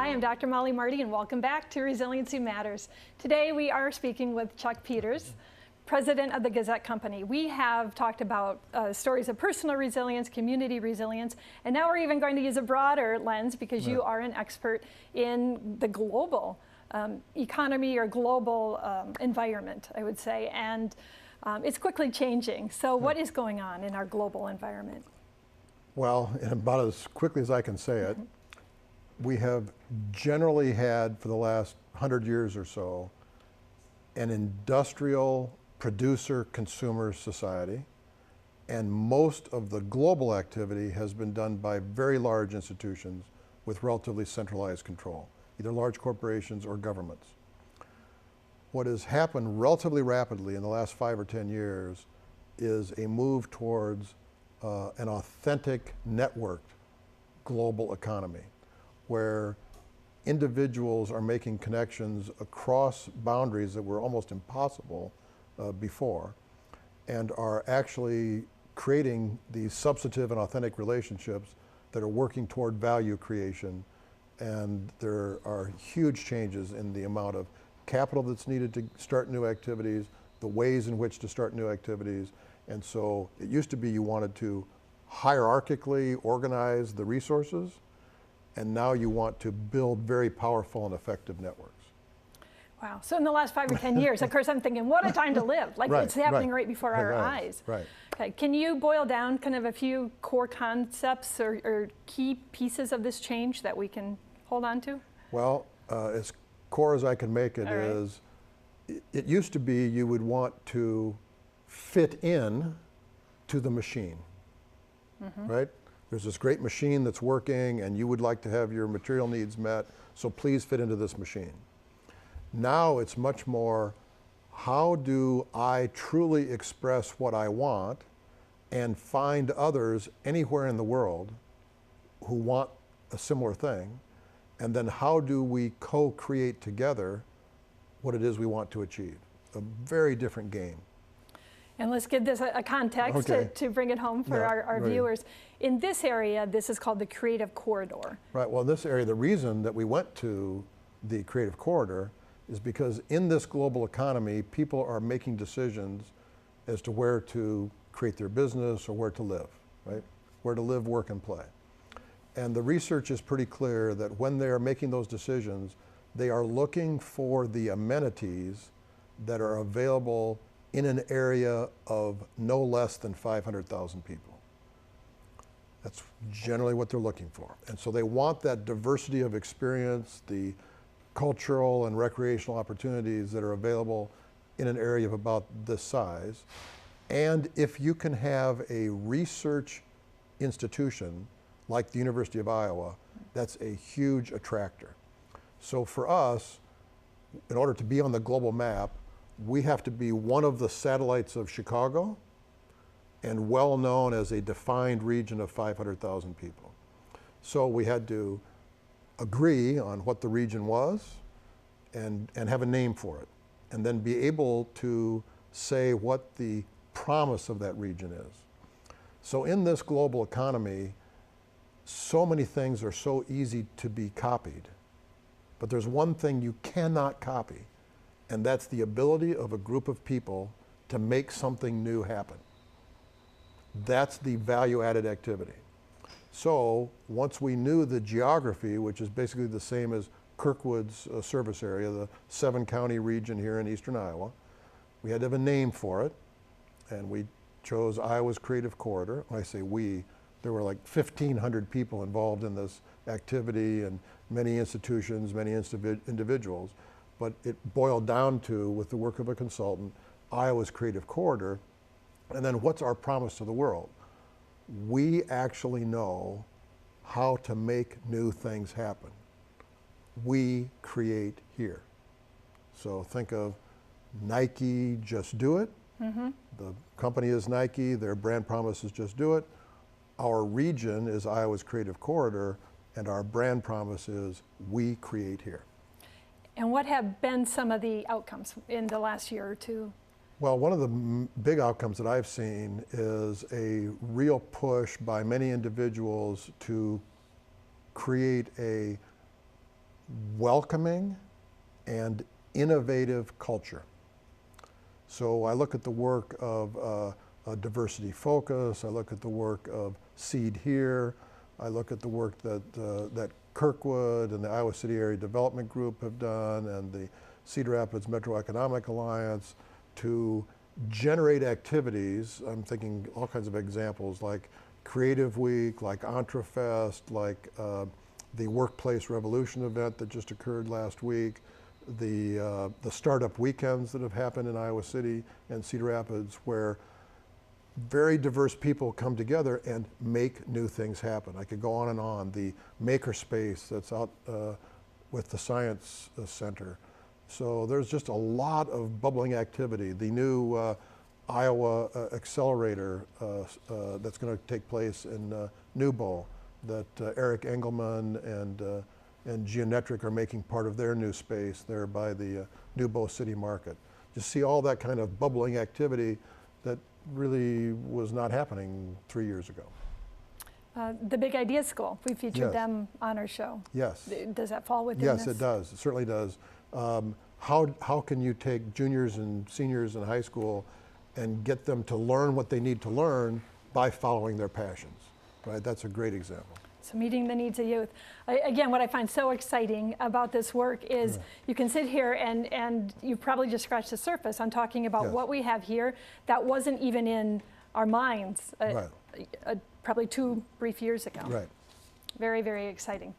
Hi, I'm Dr. Mollie Marti, and welcome back to Resiliency Matters. Today we are speaking with Chuck Peters, president of the Gazette Company. We have talked about stories of personal resilience, community resilience, and now we're even going to use a broader lens because you are an expert in the global economy or global environment, I would say, and it's quickly changing. So what is going on in our global environment? Well, in about as quickly as I can say it, we have generally had, for the last 100 years or so, an industrial producer-consumer society, and most of the global activity has been done by very large institutions with relatively centralized control, either large corporations or governments. What has happened relatively rapidly in the last 5 or 10 years is a move towards an authentic, networked global economy, where individuals are making connections across boundaries that were almost impossible before, and are actually creating these substantive and authentic relationships that are working toward value creation. And there are huge changes in the amount of capital that's needed to start new activities, the ways in which to start new activities. And so it used to be you wanted to hierarchically organize the resources, and now you want to build very powerful and effective networks. Wow. So in the last 5 or 10 years, of course, I'm thinking, what a time to live. Like it's happening right before our eyes. Right. Okay. Can you boil down kind of a few core concepts or key pieces of this change that we can hold on to? Well, as core as I can make it is, it used to be you would want to fit in to the machine, right? There's this great machine that's working and you would like to have your material needs met, so please fit into this machine. Now it's much more, how do I truly express what I want and find others anywhere in the world who want a similar thing, and then how do we co-create together what it is we want to achieve? A very different game. And let's give this a context to bring it home for our viewers. In this area, this is called the Creative Corridor. Right. Well, in this area, the reason that we went to the Creative Corridor is because in this global economy, people are making decisions as to where to create their business or where to live, right? Where to live, work, and play. And the research is pretty clear that when they are making those decisions, they are looking for the amenities that are available in an area of no less than 500,000 people. That's generally what they're looking for. And so they want that diversity of experience, the cultural and recreational opportunities that are available in an area of about this size. And if you can have a research institution like the University of Iowa, that's a huge attractor. So for us, in order to be on the global map, we have to be one of the satellites of Chicago and well known as a defined region of 500,000 people. So we had to agree on what the region was and have a name for it, and then be able to say what the promise of that region is. So in this global economy, so many things are so easy to be copied, but there's one thing you cannot copy, and that's the ability of a group of people to make something new happen. That's the value-added activity. So once we knew the geography, which is basically the same as Kirkwood's service area, the 7-county region here in eastern Iowa, we had to have a name for it, and we chose Iowa's Creative Corridor. When I say we, there were like 1,500 people involved in this activity, and many institutions, many individuals. But it boiled down to, with the work of a consultant, Iowa's Creative Corridor. And then what's our promise to the world? We actually know how to make new things happen. We create here. So think of Nike, just do it. The company is Nike, their brand promise is just do it. Our region is Iowa's Creative Corridor, and our brand promise is we create here. And what have been some of the outcomes in the last year or two? Well, one of the big outcomes that I've seen is a real push by many individuals to create a welcoming and innovative culture. So I look at the work of Diversity Focus, I look at the work of Seed Here, I look at the work that Kirkwood and the Iowa City Area Development Group have done, and the Cedar Rapids Metro Economic Alliance to generate activities. I'm thinking all kinds of examples like Creative Week, like EntreFest, like the Workplace Revolution event that just occurred last week, the startup weekends that have happened in Iowa City and Cedar Rapids, where very diverse people come together and make new things happen. I could go on and on. The makerspace that's out with the Science Center. So there's just a lot of bubbling activity. The new Iowa Accelerator that's going to take place in Newbo, that Eric Engelman and Geonetric are making part of their new space there by the Newbo City Market. Just see all that kind of bubbling activity that really was not happening 3 years ago. The Big Ideas School, we featured Yes. them on our show. Yes. Does that fall within Yes, this? it does. It certainly does. How can you take juniors and seniors in high school and get them to learn what they need to learn by following their passions, right? That's a great example. So meeting the needs of youth. Again, what I find so exciting about this work is you can sit here and you've probably just scratched the surface on talking about Yes. what we have here that wasn't even in our minds Right. probably 2 brief years ago. Right. Very, very exciting.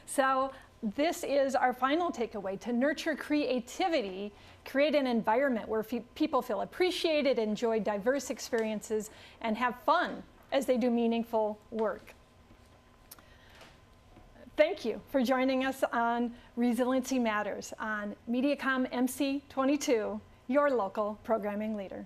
So this is our final takeaway: to nurture creativity, create an environment where people feel appreciated, enjoy diverse experiences, and have fun as they do meaningful work. Thank you for joining us on Resiliency Matters on MediaCom MC22, your local programming leader.